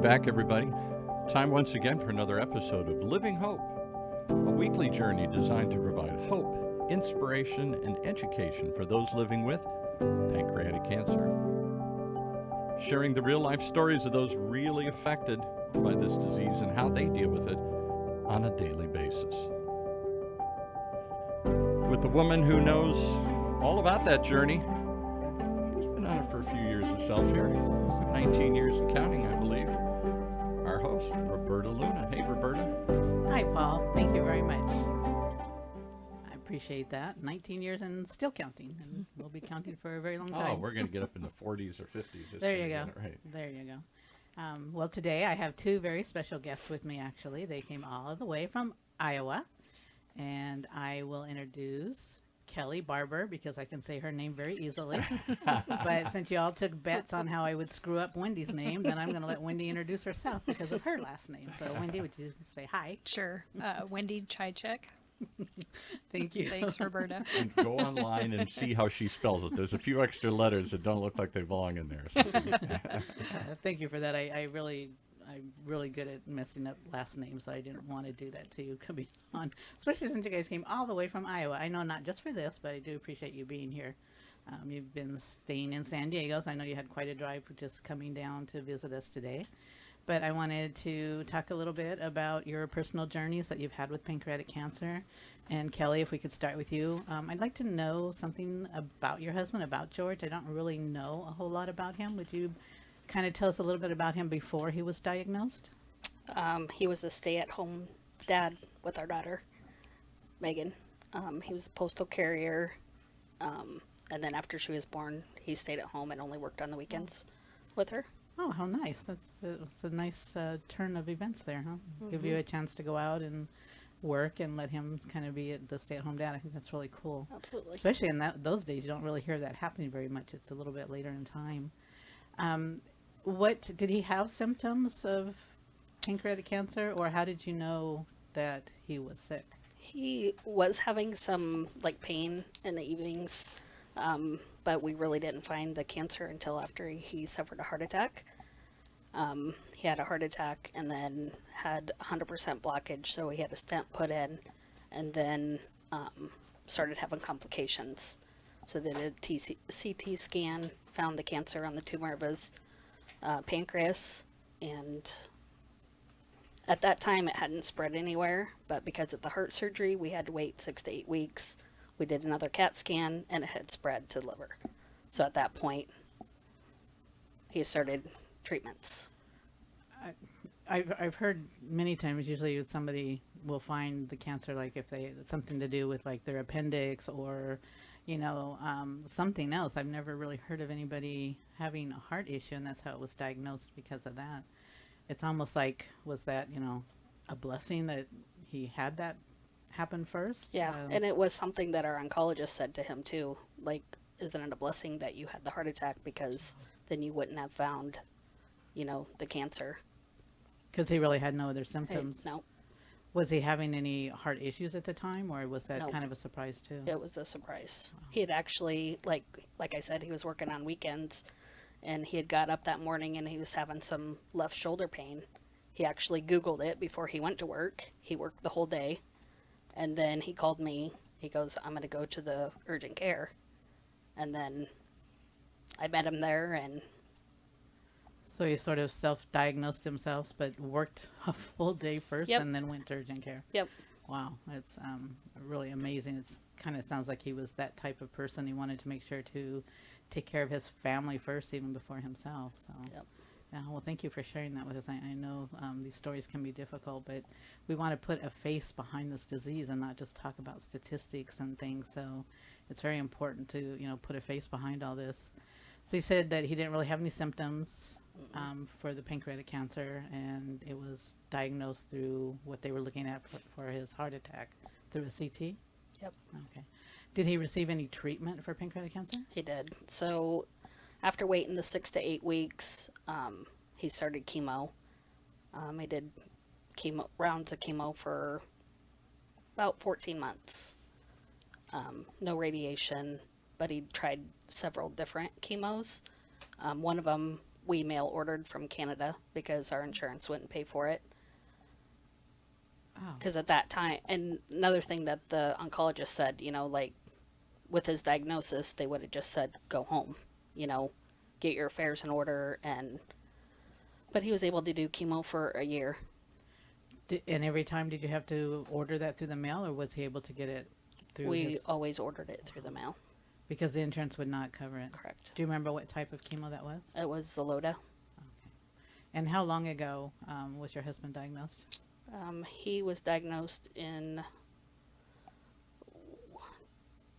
Welcome back, everybody. Time once again for another episode of Living Hope, a weekly journey designed to provide hope, inspiration, and education for those living with pancreatic cancer. Sharing the real-life stories of those really affected by this disease and how they deal with it on a daily basis. With a woman who knows all about that journey. She's been on it for a few years herself here, 19 years and counting, I believe. Our host, Roberta Luna. Hey, Roberta. Hi, Paul. Thank you very much. I appreciate that. 19 years and still counting, and we'll be counting for a very long time. Oh, we're going to get up in the 40s or 50s. There you go. Right. There you go. Well, today I have two very special guests with me, actually. They came all the way from Iowa, and I will introduce Kelly Barber, because I can say her name very easily. But since you all took bets on how I would screw up Wendy's name, then I'm going to let Wendi introduce herself because of her last name. So, Wendi, would you say hi? Sure. Wendi Chiacek. Thank you. Thanks, Roberta. And go online and see how she spells it. There's a few extra letters that don't look like they belong in there. So. Thank you for that. I'm really good at messing up last names, so I didn't want to do that to you coming on, especially since you guys came all the way from Iowa. I know not just for this, but I do appreciate you being here. You've been staying in San Diego, so I know you had quite a drive for just coming down to visit us today. But I wanted to talk a little bit about your personal journeys that you've had with pancreatic cancer. And Kelly, if we could start with you. I'd like to know something about your husband, about George. I don't really know a whole lot about him. Would you kind of tell us a little bit about him before he was diagnosed? He was a stay-at-home dad with our daughter, Megan. He was a postal carrier, and then after she was born, he stayed at home and only worked on the weekends with her. Oh, how nice. That's a nice turn of events there, huh? Mm-hmm. Give you a chance to go out and work and let him kind of be the stay-at-home dad. I think that's really cool. Absolutely. Especially in those days, you don't really hear that happening very much. It's a little bit later in time. What did he have symptoms of pancreatic cancer, or how did you know that he was sick? He was having some pain in the evenings, but we really didn't find the cancer until after he suffered a heart attack. He had a heart attack and then had 100% blockage, so he had a stent put in, and then started having complications. So they did a CT scan, found the cancer on the tumor of his pancreas, and at that time it hadn't spread anywhere, but because of the heart surgery we had to wait 6 to 8 weeks. We did another CAT scan and it had spread to the liver. So at that point he started treatments. I've heard many times, usually somebody will find the cancer if they something to do with their appendix or something else. I've never really heard of anybody having a heart issue, and that's how it was diagnosed because of that. It's almost was that, a blessing that he had that happen first? Yeah, and it was something that our oncologist said to him too. Isn't it a blessing that you had the heart attack, because then you wouldn't have found, the cancer. Because he really had no other symptoms? No. Was he having any heart issues at the time, or was that Nope. kind of a surprise too? It was a surprise. He had actually, like I said, he was working on weekends, and he had got up that morning and he was having some left shoulder pain. He actually Googled it before he went to work. He worked the whole day, and then he called me. He goes, "I'm going to go to the urgent care." And then I met him there, and So he sort of self-diagnosed himself, but worked a full day first. Yep. And then went to urgent care. Yep. Wow, it's really amazing. It's kind of sounds like he was that type of person. He wanted to make sure to take care of his family first, even before himself. So, Yep. yeah. Well, thank you for sharing that with us. I know these stories can be difficult, but we want to put a face behind this disease and not just talk about statistics and things. So, it's very important to put a face behind all this. So you said that he didn't really have any symptoms for the pancreatic cancer, and it was diagnosed through what they were looking at for his heart attack, through a CT? Yep. Okay. Did he receive any treatment for pancreatic cancer? He did. So after waiting the 6 to 8 weeks, he started chemo. He did rounds of chemo for about 14 months. No radiation, but he tried several different chemos. One of them we mail ordered from Canada because our insurance wouldn't pay for it. Oh. Because at that time, and another thing that the oncologist said, you know, like with his diagnosis, they would have just said, go home, you know, get your affairs in order. But he was able to do chemo for a year. And every time did you have to order that through the mail, or was he able to get it through We his... always ordered it through the mail. Because the insurance would not cover it. Correct. Do you remember what type of chemo that was? It was Xeloda. Okay. And how long ago was your husband diagnosed? He was diagnosed in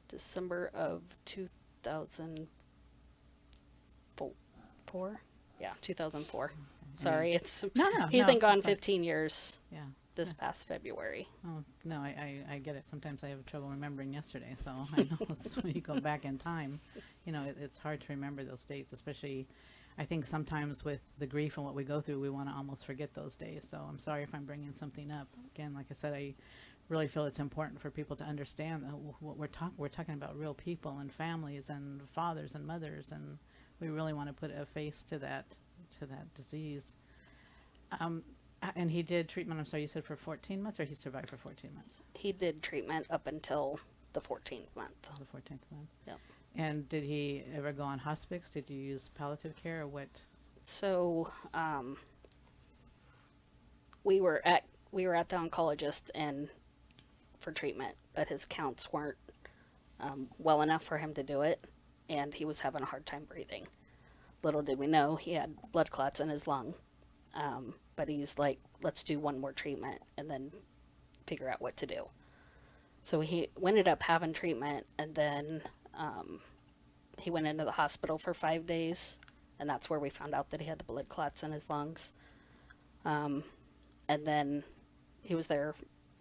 December of 2004. Yeah, 2004. Okay. Sorry, it's No, he's no, been gone it's fine. 15 years Yeah. this past February. Oh, no, I get it. Sometimes I have trouble remembering yesterday, so I know it's when you go back in time, you know, it's hard to remember those dates, especially, I think sometimes with the grief and what we go through, we want to almost forget those days. So I'm sorry if I'm bringing something up. Again, like I said, I really feel it's important for people to understand that what we're talking about real people and families and fathers and mothers, and we really want to put a face to that disease. And he did treatment, I'm sorry, you said for 14 months, or he survived for 14 months? He did treatment up until the 14th month. Oh, the 14th month. Yep. And did he ever go on hospice? Did you use palliative care, or what? So, we were at the oncologist and for treatment, but his counts weren't well enough for him to do it, and he was having a hard time breathing. Little did we know he had blood clots in his lung. But he's like, let's do one more treatment and then figure out what to do. So he ended up having treatment, and then he went into the hospital for 5 days, and that's where we found out that he had the blood clots in his lungs. And then he was there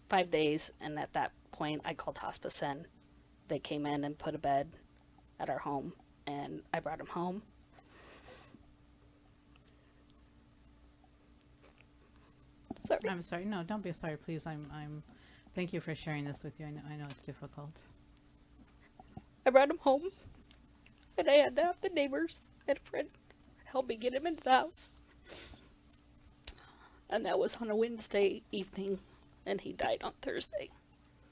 5 days, and at that point I called hospice in. They came in and put a bed at our home, and I brought him home. Sorry. I'm sorry. No, don't be sorry, please. Thank you for sharing this with you. I know it's difficult. I brought him home, and I had to have the neighbors and a friend help me get him into the house. And that was on a Wednesday evening, and he died on Thursday.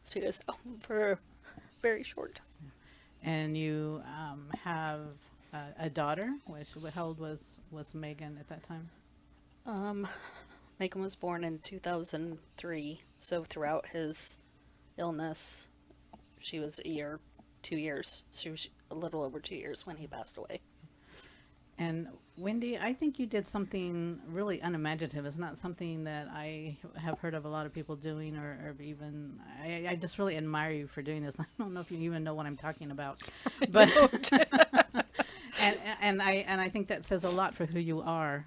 So he was out for a very short time. And you have a daughter. How old was Megan at that time? Megan was born in 2003, so throughout his illness, she was 2 years. She was a little over 2 years when he passed away. And Wendi, I think you did something really unimaginative. It's not something that I have heard of a lot of people doing, or even, I just really admire you for doing this. I don't know if you even know what I'm talking about, but and I think that says a lot for who you are.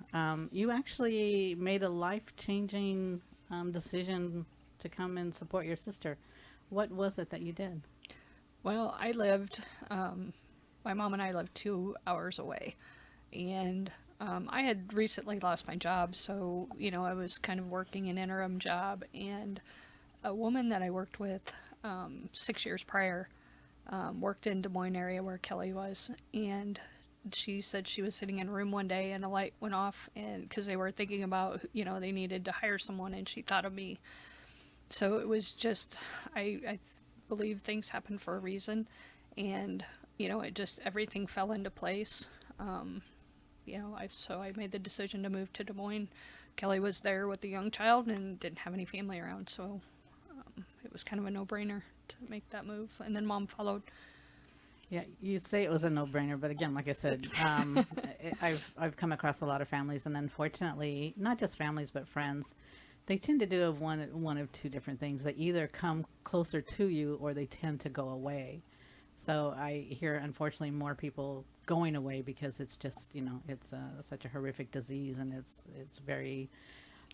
You actually made a life-changing decision to come and support your sister. What was it that you did? Well, my mom and I lived 2 hours away, and I had recently lost my job, so, I was kind of working an interim job, and a woman that I worked with 6 years prior worked in Des Moines area where Kelly was, and she said she was sitting in a room one day and a light went off, and because they were thinking about, they needed to hire someone, and she thought of me. So it was just, I believe things happen for a reason, and it just, everything fell into place. So I made the decision to move to Des Moines. Kelly was there with a young child and didn't have any family around, so it was kind of a no-brainer to make that move, and then Mom followed. Yeah, you say it was a no-brainer, but again, like I said, I've come across a lot of families, and unfortunately, not just families but friends, they tend to do one of two different things. They either come closer to you, or they tend to go away. So I hear, unfortunately, more people going away because it's just, it's such a horrific disease, and it's very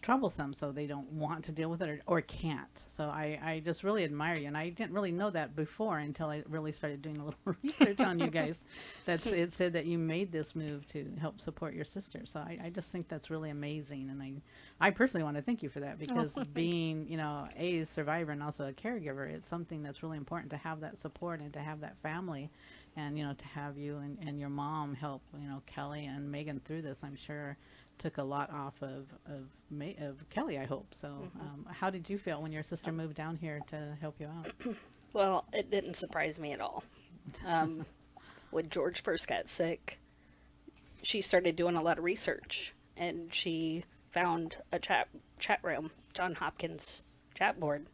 troublesome, so they don't want to deal with it or can't. So I just really admire you, and I didn't really know that before until I really started doing a little research on you guys. It said that you made this move to help support your sister. So I just think that's really amazing, and I personally want to thank you for that, because being, you know, a survivor and also a caregiver, it's something that's really important to have that support and to have that family, and, you know, to have you and your mom help, you know, Kelly and Megan through this. I'm sure took a lot off of Kelly, I hope. So how did you feel when your sister moved down here to help you out? Well, it didn't surprise me at all. When George first got sick, she started doing a lot of research, and she found a chat room, John Hopkins chat board,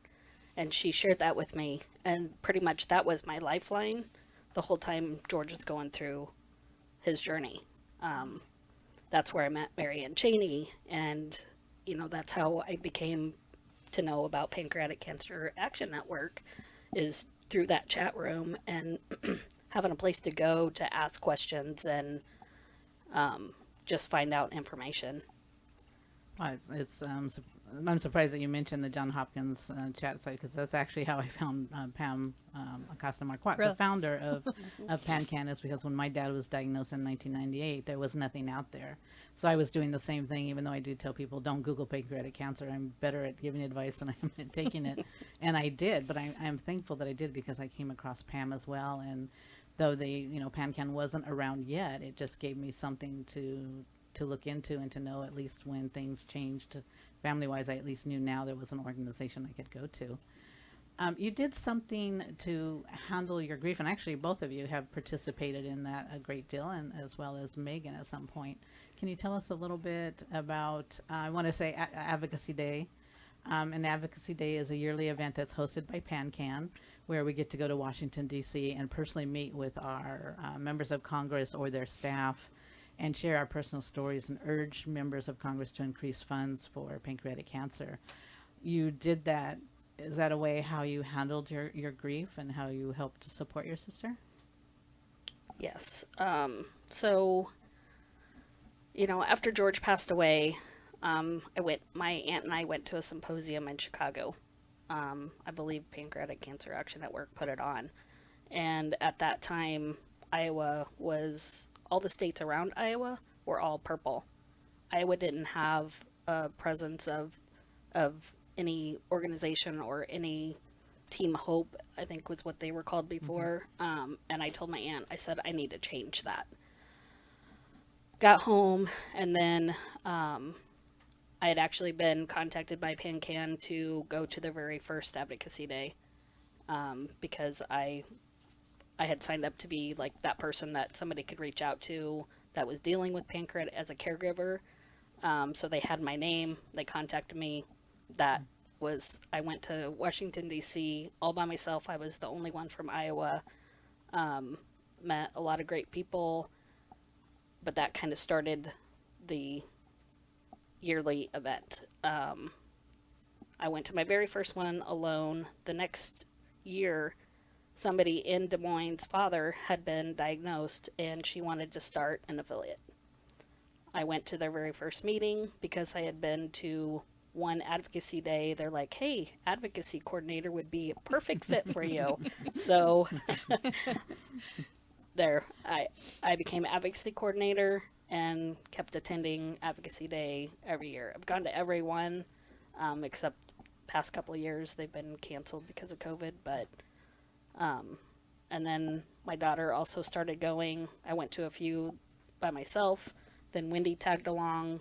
and she shared that with me, and pretty much that was my lifeline the whole time George was going through his journey. That's where I met Mary Ann Cheney, and, you know, that's how I became to know about Pancreatic Cancer Action Network, is through that chat room and having a place to go to ask questions and just find out information. Well, I'm surprised that you mentioned the John Hopkins chat site, because that's actually how I found Pam Acosta Marquardt, Really? the founder of PanCan, is because when my dad was diagnosed in 1998, there was nothing out there. So I was doing the same thing, even though I do tell people don't Google pancreatic cancer. I'm better at giving advice than I am at taking it. And I did, but I'm thankful that I did, because I came across Pam as well. And though PanCan wasn't around yet, it just gave me something to look into and to know, at least when things changed family-wise. I at least knew now there was an organization I could go to. You did something to handle your grief, and actually both of you have participated in that a great deal, and as well as Megan at some point. Can you tell us a little bit about, I want to say Advocacy Day. And Advocacy Day is a yearly event that's hosted by PanCan, where we get to go to Washington, D.C. and personally meet with our members of Congress or their staff and share our personal stories and urge members of Congress to increase funds for pancreatic cancer. You did that. Is that a way how you handled your grief and how you helped to support your sister? Yes. So, you know, after George passed away, my aunt and I went to a symposium in Chicago. I believe Pancreatic Cancer Action Network put it on. And at that time, all the states around Iowa were all purple. Iowa didn't have a presence of any organization or any Team Hope, I think was what they were called before. And I told my aunt, I said, I need to change that. Got home, and then I had actually been contacted by PanCan to go to their very first Advocacy Day, because I had signed up to be like that person that somebody could reach out to that was dealing with pancreatic as a caregiver. So they had my name, they contacted me. I went to Washington, D.C. all by myself. I was the only one from Iowa. Met a lot of great people, but that kind of started the yearly event. I went to my very first one alone. The next year, somebody in Des Moines' father had been diagnosed, and she wanted to start an affiliate. I went to their very first meeting because I had been to one Advocacy Day. They're like, hey, advocacy coordinator would be a perfect fit for you. So I became advocacy coordinator and kept attending Advocacy Day every year. I've gone to every one, except past couple of years they've been canceled because of COVID. But and then my daughter also started going. I went to a few by myself. Then Wendi tagged along.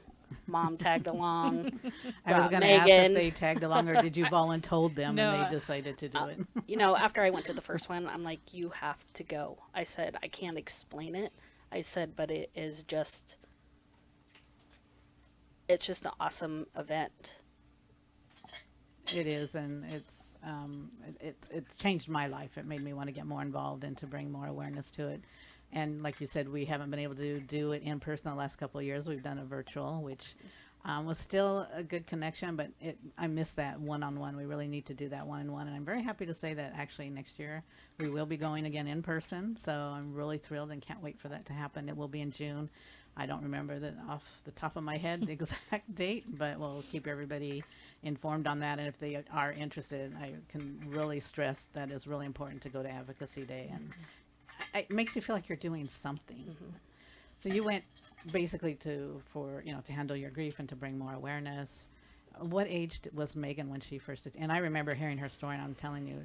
Mom tagged along. I was going to ask if they tagged along, or did you voluntold them No, and they decided to do it? You know, after I went to the first one, I'm like, you have to go. I said, I can't explain it. I said, but it's just an awesome event. It is, and it's changed my life. It made me want to get more involved and to bring more awareness to it. And like you said, we haven't been able to do it in person the last couple of years. We've done a virtual, which Was still a good connection, but I missed that one-on-one. We really need to do that one-on-one, and I'm very happy to say that actually next year we will be going again in person. So I'm really thrilled and can't wait for that to happen. It will be in June. I don't remember off the top of my head the exact date, but we'll keep everybody informed on that. And if they are interested, I can really stress that it's really important to go to Advocacy Day, and it makes you feel like you're doing something. So you went basically to handle your grief and to bring more awareness. What age was Megan when she first and I remember hearing her story, and I'm telling you,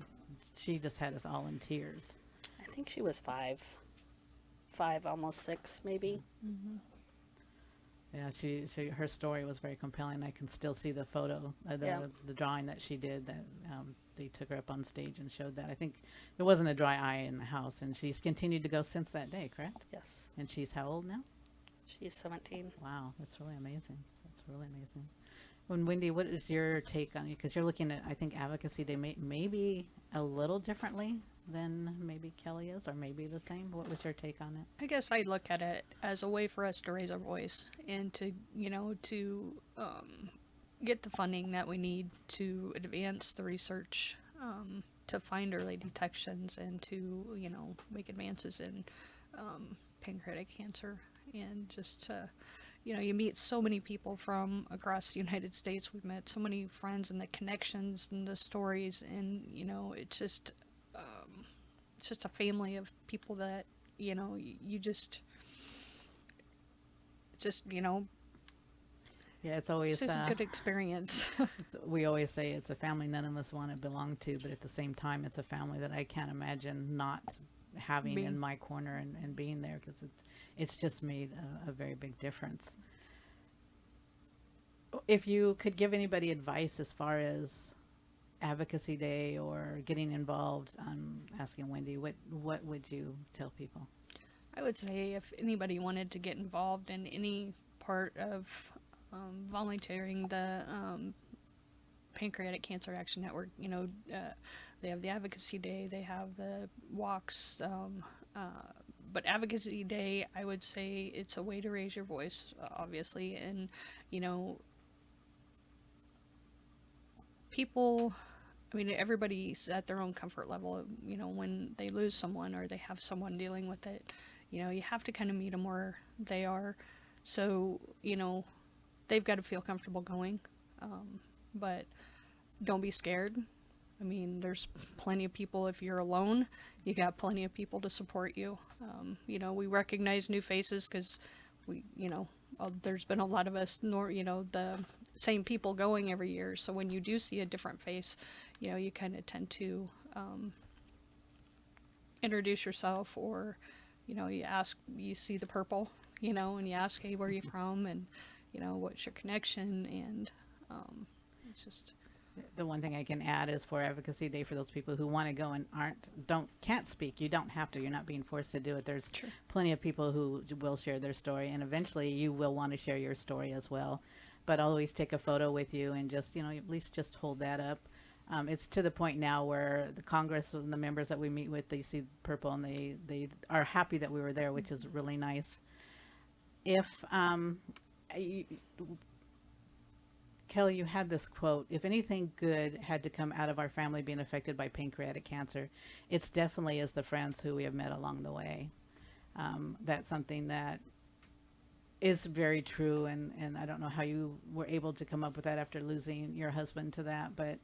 she just had us all in tears. I think she was 5, almost 6 maybe. Yeah, her story was very compelling. I can still see the photo, the drawing that she did, that they took her up on stage and showed that. I think there wasn't a dry eye in the house, and she's continued to go since that day, correct? Yes. And she's how old now? She's 17. Wow, that's really amazing. That's really amazing. And Wendi, what is your take on it? Because you're looking at, I think, Advocacy Day maybe a little differently than maybe Kelly is, or maybe the same. What was your take on it? I guess I look at it as a way for us to raise our voice and to, get the funding that we need to advance the research, to find early detections and to, make advances in pancreatic cancer. And just you meet so many people from across the United States. We've met so many friends, and the connections and the stories, and it's just a family of people that you just Yeah, it's always just a good experience. we always say it's a family none of us want to belong to, but at the same time, it's a family that I can't imagine not having in my corner and being there, because it's just made a very big difference. If you could give anybody advice as far as Advocacy Day or getting involved, I'm asking Wendi, what would you tell people? I would say if anybody wanted to get involved in any part of volunteering, the Pancreatic Cancer Action Network, they have the Advocacy Day, they have the walks, but Advocacy Day, I would say it's a way to raise your voice, obviously, and people, everybody's at their own comfort level. When they lose someone or they have someone dealing with it, you have to kind of meet them where they are. So, they've got to feel comfortable going, but don't be scared. There's plenty of people. If you're alone, you got plenty of people to support you. We recognize new faces because there's been a lot of us, the same people going every year. So when you do see a different face, you kind of tend to introduce yourself, or, you see the purple, and you ask, hey, where are you from? And, what's your connection? And it's just... The one thing I can add is for Advocacy Day, for those people who want to go and can't speak, you don't have to. You're not being forced to do it. There's plenty of people who will share their story, and eventually you will want to share your story as well. But always take a photo with you and just, at least just hold that up. It's to the point now where the Congress and the members that we meet with, they see purple and they are happy that we were there, which is really nice. If Kelly, you had this quote, if anything good had to come out of our family being affected by pancreatic cancer, it's definitely as the friends who we have met along the way. That's something that is very true, and I don't know how you were able to come up with that after losing your husband to that, but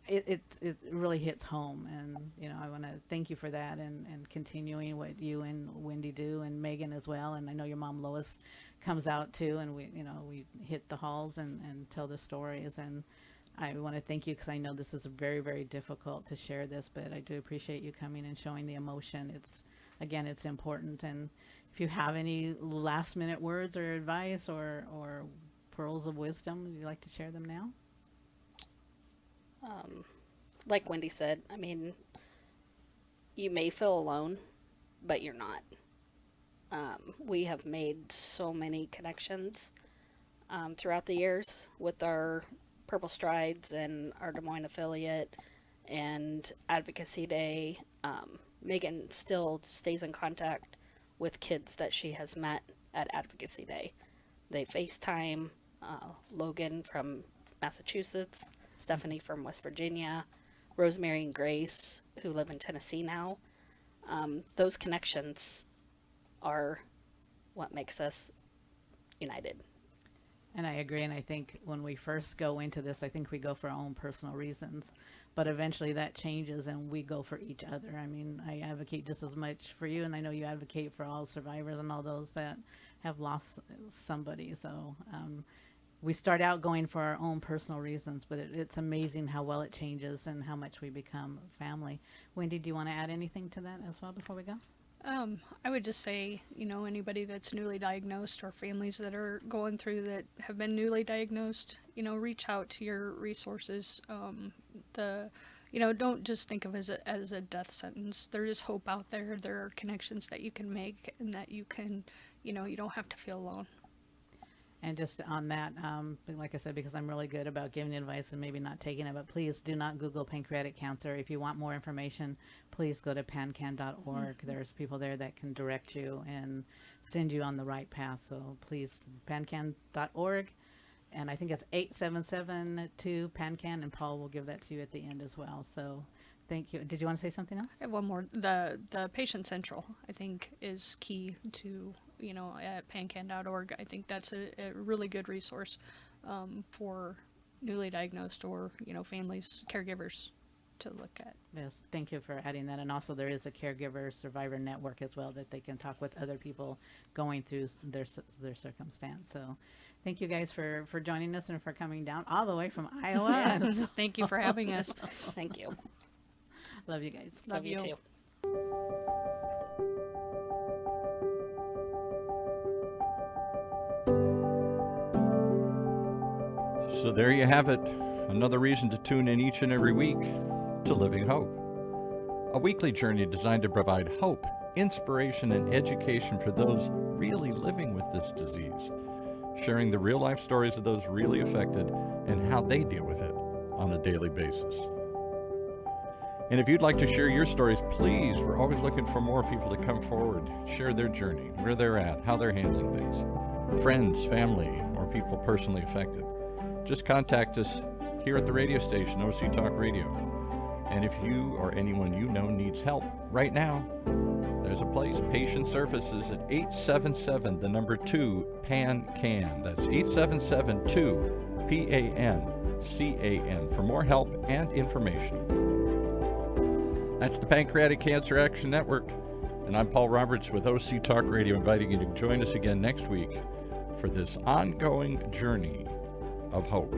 it really hits home, and I want to thank you for that, and continuing what you and Wendi do, and Megan as well, and I know your mom Lois comes out too, and we hit the halls and tell the stories, and I want to thank you because I know this is very, very difficult to share this, but I do appreciate you coming and showing the emotion. It's important, and if you have any last minute words or advice or pearls of wisdom, would you like to share them now? Like Wendi said, you may feel alone, but you're not. We have made so many connections throughout the years with our Purple Strides and our Des Moines affiliate and Advocacy Day. Megan still stays in contact with kids that she has met at Advocacy Day. They FaceTime, Logan from Massachusetts, Stephanie from West Virginia, Rosemary and Grace, who live in Tennessee now. Those connections are what makes us united. And I agree. And I think when we first go into this, I think we go for our own personal reasons. But eventually that changes and we go for each other. I mean, I advocate just as much for you, and I know you advocate for all survivors and all those that have lost somebody. So we start out going for our own personal reasons, but it's amazing how well it changes and how much we become family. Wendy, do you want to add anything to that as well before we go? I would just say, anybody that's newly diagnosed or families that are going through that have been newly diagnosed, reach out to your resources. Don't just think of it as a death sentence. There is hope out there. There are connections that you can make, and that you can, you don't have to feel alone. And just on that, like I said, because I'm really good about giving advice and maybe not taking it, but please do not Google pancreatic cancer. If you want more information, please go to pancan.org. There's people there that can direct you and send you on the right path. So please, pancan.org. And I think it's 877-2-PANCAN, and Paul will give that to you at the end as well. So thank you. Did you want to say something else? I have one more. The Patient Central, I think, is key to, at pancan.org. I think that's a really good resource for newly diagnosed or, families, caregivers to look at. Yes, thank you for adding that. And also there is a caregiver survivor network as well that they can talk with other people going through their circumstance. So thank you guys for joining us and for coming down all the way from Iowa. Yeah. Thank you for having us. Thank you. Love you guys. Love you too. So there you have it. Another reason to tune in each and every week to Living Hope. A weekly journey designed to provide hope, inspiration, and education for those really living with this disease, sharing the real life stories of those really affected and how they deal with it on a daily basis. And if you'd like to share your stories, please, we're always looking for more people to come forward, share their journey, where they're at, how they're handling things. Friends, family, or people personally affected. Just contact us here at the radio station, OC Talk Radio. And if you or anyone you know needs help right now, there's a place, Patient Services at 877-2-PANCAN. That's 877-2-PANCAN for more help and information. That's the Pancreatic Cancer Action Network. And I'm Paul Roberts with OC Talk Radio, inviting you to join us again next week for this ongoing journey of hope.